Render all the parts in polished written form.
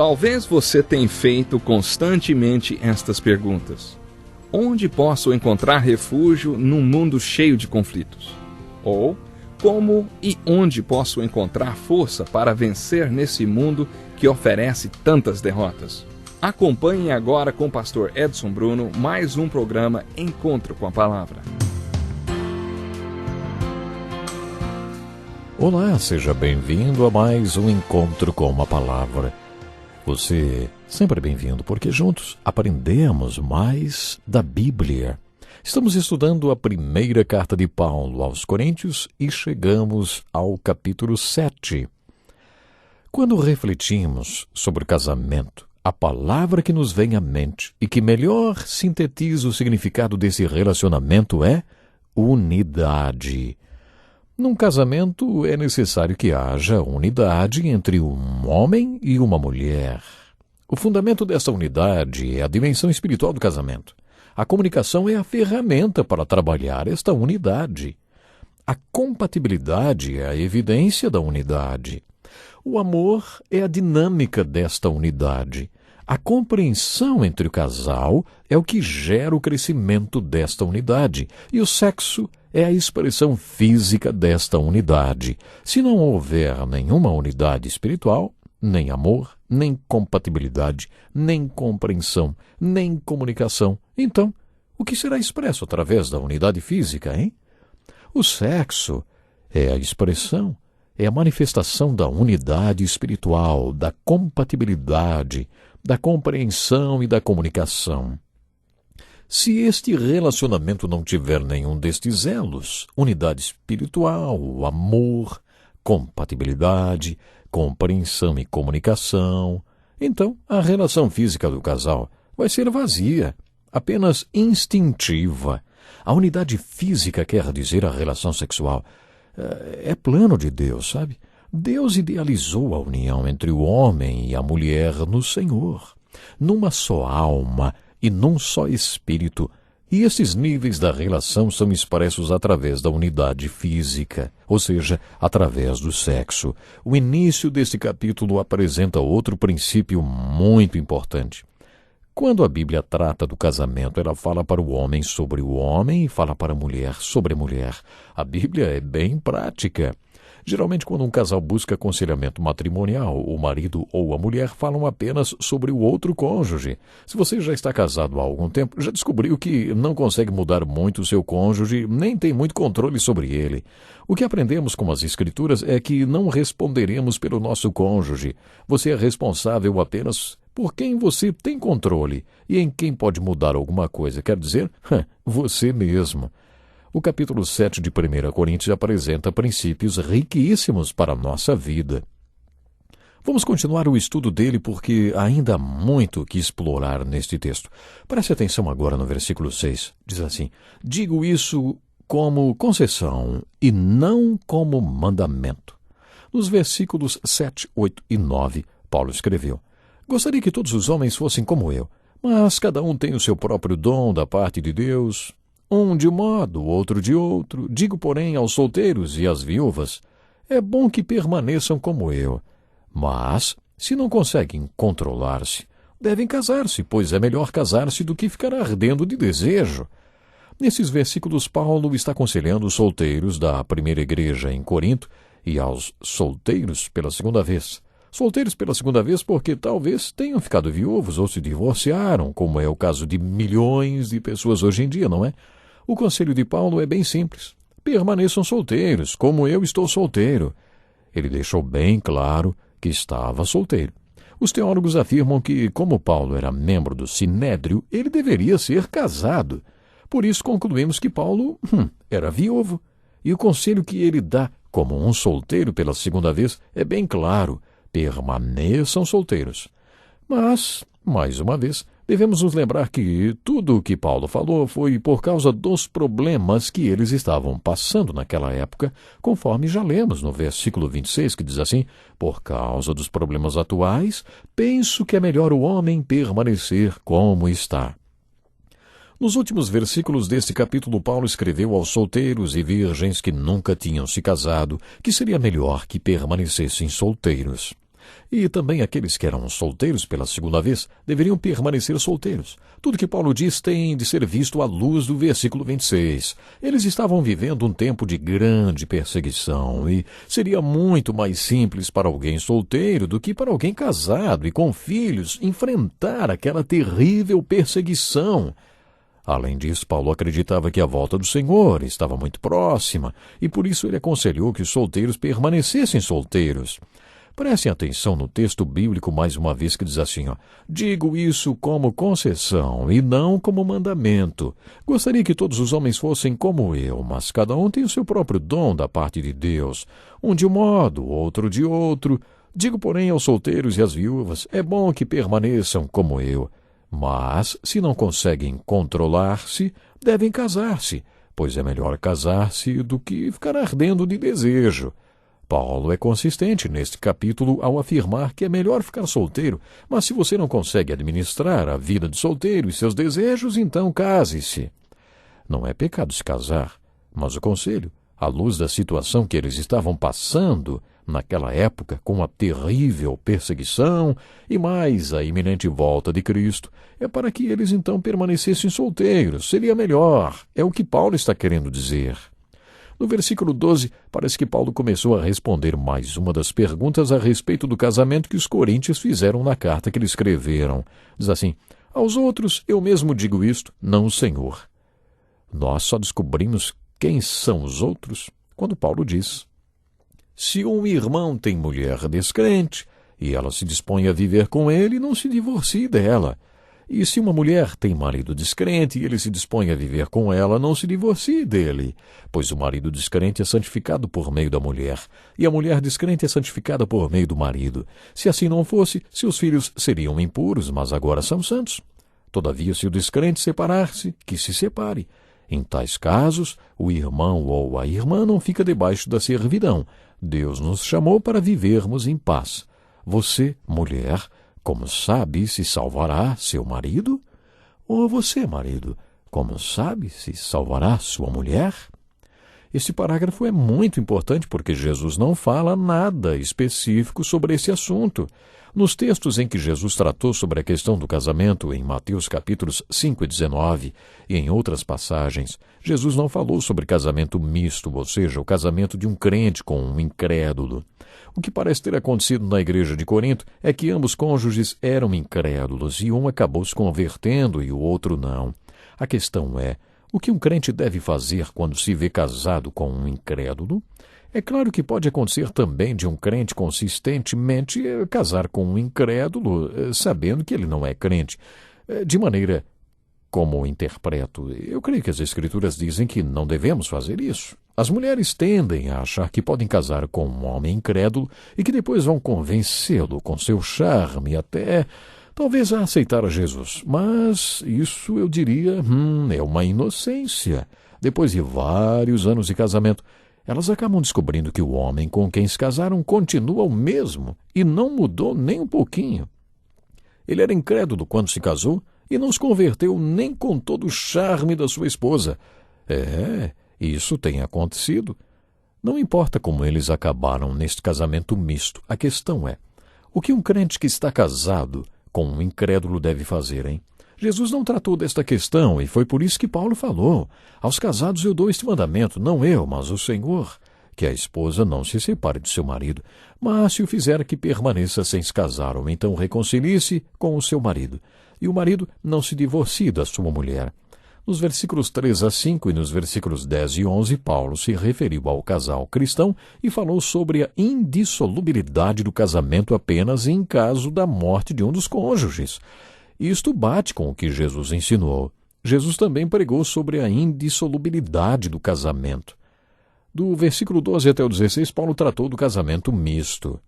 Talvez você tenha feito constantemente estas perguntas. Onde posso encontrar refúgio num mundo cheio de conflitos? Ou, como e onde posso encontrar força para vencer nesse mundo que oferece tantas derrotas? Acompanhe agora com o pastor Edson Bruno mais um programa Encontro com a Palavra. Olá, seja bem-vindo a mais um Encontro com a Palavra. Você sempre é bem-vindo, porque juntos aprendemos mais da Bíblia. Estamos estudando a primeira carta de Paulo aos Coríntios e chegamos ao capítulo 7. Quando refletimos sobre o casamento, a palavra que nos vem à mente e que melhor sintetiza o significado desse relacionamento é unidade. Num casamento é necessário que haja unidade entre um homem e uma mulher. O fundamento dessa unidade é a dimensão espiritual do casamento. A comunicação é a ferramenta para trabalhar esta unidade. A compatibilidade é a evidência da unidade. O amor é a dinâmica desta unidade. A compreensão entre o casal é o que gera o crescimento desta unidade. E o sexo é a expressão física desta unidade. Se não houver nenhuma unidade espiritual, nem amor, nem compatibilidade, nem compreensão, nem comunicação, então, o que será expresso através da unidade física, hein? O sexo é a expressão, é a manifestação da unidade espiritual, da compatibilidade, da compreensão e da comunicação. Se este relacionamento não tiver nenhum destes elos, unidade espiritual, amor, compatibilidade, compreensão e comunicação, então a relação física do casal vai ser vazia, apenas instintiva. A unidade física quer dizer a relação sexual. É plano de Deus, sabe? Deus idealizou a união entre o homem e a mulher no Senhor, numa só alma e num só espírito, e esses níveis da relação são expressos através da unidade física, ou seja, através do sexo. O início deste capítulo apresenta outro princípio muito importante. Quando a Bíblia trata do casamento, ela fala para o homem sobre o homem e fala para a mulher sobre a mulher. A Bíblia é bem prática. Geralmente, quando um casal busca aconselhamento matrimonial, o marido ou a mulher falam apenas sobre o outro cônjuge. Se você já está casado há algum tempo, já descobriu que não consegue mudar muito o seu cônjuge, nem tem muito controle sobre ele. O que aprendemos com as Escrituras é que não responderemos pelo nosso cônjuge. Você é responsável apenas por quem você tem controle e em quem pode mudar alguma coisa. Quer dizer, você mesmo. O capítulo 7 de 1 Coríntios apresenta princípios riquíssimos para a nossa vida. Vamos continuar o estudo dele porque ainda há muito que explorar neste texto. Preste atenção agora no versículo 6. Diz assim: digo isso como concessão e não como mandamento. Nos versículos 7, 8 e 9, Paulo escreveu: gostaria que todos os homens fossem como eu, mas cada um tem o seu próprio dom da parte de Deus. Um de um modo, outro de outro. Digo, porém, aos solteiros e às viúvas, é bom que permaneçam como eu. Mas, se não conseguem controlar-se, devem casar-se, pois é melhor casar-se do que ficar ardendo de desejo. Nesses versículos, Paulo está aconselhando os solteiros da primeira igreja em Corinto e aos solteiros pela segunda vez. Solteiros pela segunda vez porque talvez tenham ficado viúvos ou se divorciaram, como é o caso de milhões de pessoas hoje em dia, não é? O conselho de Paulo é bem simples. Permaneçam solteiros, como eu estou solteiro. Ele deixou bem claro que estava solteiro. Os teólogos afirmam que, como Paulo era membro do Sinédrio, ele deveria ser casado. Por isso concluímos que Paulo era viúvo. E o conselho que ele dá, como um solteiro pela segunda vez, é bem claro: permaneçam solteiros. Mas, mais uma vez, devemos nos lembrar que tudo o que Paulo falou foi por causa dos problemas que eles estavam passando naquela época, conforme já lemos no versículo 26, que diz assim: por causa dos problemas atuais, penso que é melhor o homem permanecer como está. Nos últimos versículos deste capítulo, Paulo escreveu aos solteiros e virgens que nunca tinham se casado que seria melhor que permanecessem solteiros. E também aqueles que eram solteiros pela segunda vez deveriam permanecer solteiros. Tudo que Paulo diz tem de ser visto à luz do versículo 26. Eles estavam vivendo um tempo de grande perseguição e seria muito mais simples para alguém solteiro do que para alguém casado e com filhos enfrentar aquela terrível perseguição. Além disso, Paulo acreditava que a volta do Senhor estava muito próxima e por isso ele aconselhou que os solteiros permanecessem solteiros. Prestem atenção no texto bíblico mais uma vez que diz assim, digo isso como concessão e não como mandamento. Gostaria que todos os homens fossem como eu, mas cada um tem o seu próprio dom da parte de Deus. Um de um modo, outro de outro. Digo, porém, aos solteiros e às viúvas, é bom que permaneçam como eu. Mas, se não conseguem controlar-se, devem casar-se, pois é melhor casar-se do que ficar ardendo de desejo. Paulo é consistente neste capítulo ao afirmar que é melhor ficar solteiro, mas se você não consegue administrar a vida de solteiro e seus desejos, então case-se. Não é pecado se casar, mas o conselho, à luz da situação que eles estavam passando naquela época, com a terrível perseguição e mais a iminente volta de Cristo, é para que eles então permanecessem solteiros. Seria melhor. É o que Paulo está querendo dizer. No versículo 12, parece que Paulo começou a responder mais uma das perguntas a respeito do casamento que os coríntios fizeram na carta que lhe escreveram. Diz assim, aos outros eu mesmo digo isto, não o Senhor. Nós só descobrimos quem são os outros quando Paulo diz, se um irmão tem mulher descrente e ela se dispõe a viver com ele, não se divorcie dela. E se uma mulher tem marido descrente e ele se dispõe a viver com ela, não se divorcie dele, pois o marido descrente é santificado por meio da mulher, e a mulher descrente é santificada por meio do marido. Se assim não fosse, seus filhos seriam impuros, mas agora são santos. Todavia, se o descrente separar-se, que se separe. Em tais casos, o irmão ou a irmã não fica debaixo da servidão. Deus nos chamou para vivermos em paz. Você, mulher, como sabe se salvará seu marido? Ou você, marido, como sabe se salvará sua mulher? Este parágrafo é muito importante porque Jesus não fala nada específico sobre esse assunto. Nos textos em que Jesus tratou sobre a questão do casamento, em Mateus capítulos 5 e 19, e em outras passagens, Jesus não falou sobre casamento misto, ou seja, o casamento de um crente com um incrédulo. O que parece ter acontecido na igreja de Corinto é que ambos cônjuges eram incrédulos e um acabou se convertendo e o outro não. A questão é, o que um crente deve fazer quando se vê casado com um incrédulo? É claro que pode acontecer também de um crente consistentemente casar com um incrédulo, sabendo que ele não é crente. De maneira como interpreto, eu creio que as Escrituras dizem que não devemos fazer isso. As mulheres tendem a achar que podem casar com um homem incrédulo e que depois vão convencê-lo com seu charme até talvez a aceitar a Jesus. Mas isso, eu diria, é uma inocência. Depois de vários anos de casamento, elas acabam descobrindo que o homem com quem se casaram continua o mesmo e não mudou nem um pouquinho. Ele era incrédulo quando se casou e não se converteu nem com todo o charme da sua esposa. Isso tem acontecido. Não importa como eles acabaram neste casamento misto, a questão é, o que um crente que está casado com um incrédulo deve fazer, hein? Jesus não tratou desta questão e foi por isso que Paulo falou, aos casados eu dou este mandamento, não eu, mas o Senhor, que a esposa não se separe de seu marido, mas se o fizer que permaneça sem se casar, ou então reconcilie-se com o seu marido, e o marido não se divorcie da sua mulher. Nos versículos 3 a 5 e nos versículos 10 e 11, Paulo se referiu ao casal cristão e falou sobre a indissolubilidade do casamento apenas em caso da morte de um dos cônjuges. Isto bate com o que Jesus ensinou. Jesus também pregou sobre a indissolubilidade do casamento. Do versículo 12 até o 16, Paulo tratou do casamento misto.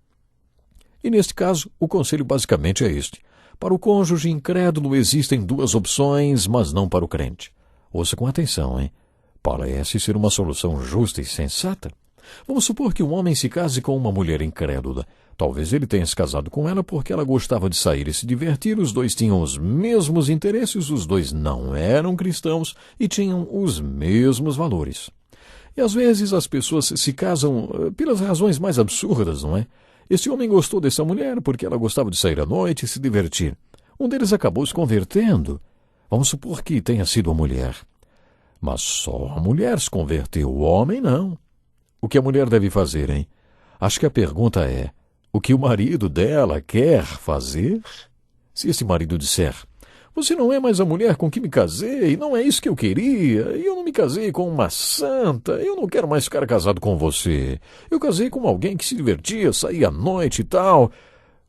E neste caso, o conselho basicamente é este. Para o cônjuge incrédulo existem duas opções, mas não para o crente. Ouça com atenção, hein? Parece ser uma solução justa e sensata. Vamos supor que um homem se case com uma mulher incrédula. Talvez ele tenha se casado com ela porque ela gostava de sair e se divertir, os dois tinham os mesmos interesses, os dois não eram cristãos e tinham os mesmos valores. E às vezes as pessoas se casam pelas razões mais absurdas, não é? Esse homem gostou dessa mulher porque ela gostava de sair à noite e se divertir. Um deles acabou se convertendo. Vamos supor que tenha sido a mulher. Mas só a mulher se converteu, o homem não. O que a mulher deve fazer, hein? Acho que a pergunta é: o que o marido dela quer fazer? Se esse marido disser: você não é mais a mulher com que me casei, não é isso que eu queria, e eu não me casei com uma santa, eu não quero mais ficar casado com você. Eu casei com alguém que se divertia, saía à noite e tal.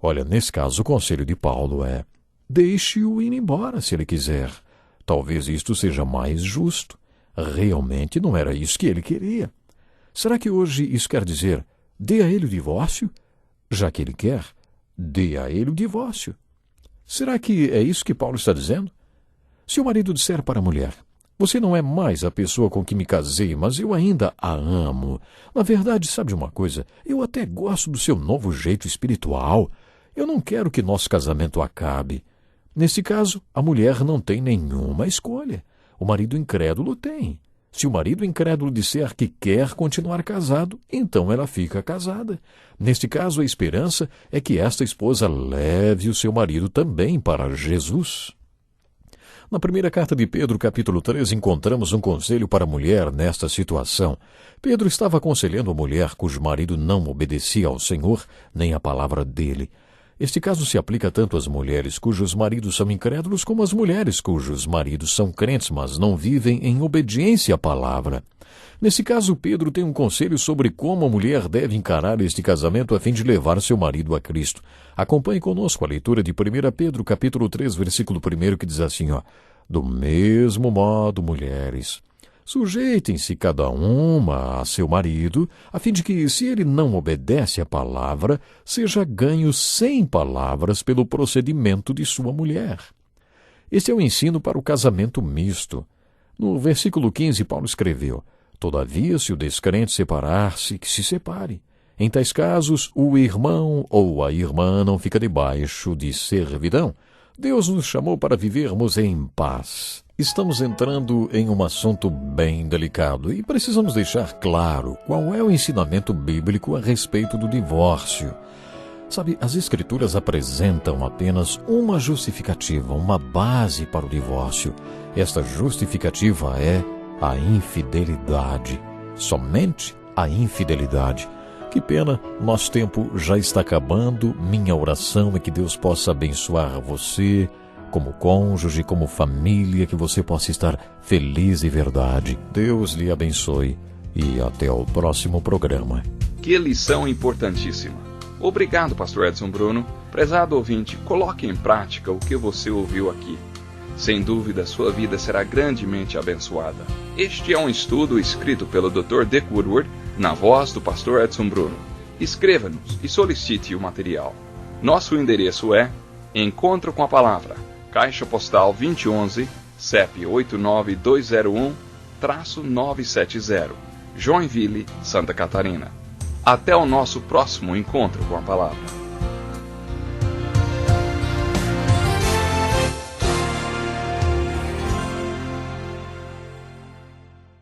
Olha, nesse caso, o conselho de Paulo é: deixe-o ir embora se ele quiser. Talvez isto seja mais justo. Realmente não era isso que ele queria. Será que hoje isso quer dizer: dê a ele o divórcio? Já que ele quer, dê a ele o divórcio. Será que é isso que Paulo está dizendo? Se o marido disser para a mulher: você não é mais a pessoa com que me casei, mas eu ainda a amo. Na verdade, sabe de uma coisa? Eu até gosto do seu novo jeito espiritual. Eu não quero que nosso casamento acabe. Nesse caso, a mulher não tem nenhuma escolha. O marido incrédulo tem. Se o marido incrédulo disser que quer continuar casado, então ela fica casada. Neste caso, a esperança é que esta esposa leve o seu marido também para Jesus. Na primeira carta de Pedro, capítulo 3, encontramos um conselho para a mulher nesta situação. Pedro estava aconselhando a mulher cujo marido não obedecia ao Senhor nem à palavra dele. Este caso se aplica tanto às mulheres cujos maridos são incrédulos como às mulheres cujos maridos são crentes, mas não vivem em obediência à palavra. Nesse caso, Pedro tem um conselho sobre como a mulher deve encarar este casamento a fim de levar seu marido a Cristo. Acompanhe conosco a leitura de 1 Pedro, capítulo 3, versículo 1, que diz assim, do mesmo modo, mulheres, sujeitem-se cada uma a seu marido, a fim de que, se ele não obedece à palavra, seja ganho sem palavras pelo procedimento de sua mulher. Este é o ensino para o casamento misto. No versículo 15, Paulo escreveu: todavia, se o descrente separar-se, que se separe. Em tais casos, o irmão ou a irmã não fica debaixo de servidão. Deus nos chamou para vivermos em paz. Estamos entrando em um assunto bem delicado e precisamos deixar claro qual é o ensinamento bíblico a respeito do divórcio. Sabe, as Escrituras apresentam apenas uma justificativa, uma base para o divórcio. Esta justificativa é a infidelidade. Somente a infidelidade. Que pena, nosso tempo já está acabando. Minha oração é que Deus possa abençoar você, como cônjuge, como família, que você possa estar feliz de verdade. Deus lhe abençoe e até o próximo programa. Que lição importantíssima. Obrigado, pastor Edson Bruno. Prezado ouvinte, coloque em prática o que você ouviu aqui. Sem dúvida, sua vida será grandemente abençoada. Este é um estudo escrito pelo Dr. Dick Woodward, na voz do pastor Edson Bruno. Escreva-nos e solicite o material. Nosso endereço é Encontro com a Palavra, Caixa Postal 2011, CEP 89201-970, Joinville, Santa Catarina. Até o nosso próximo encontro com a Palavra.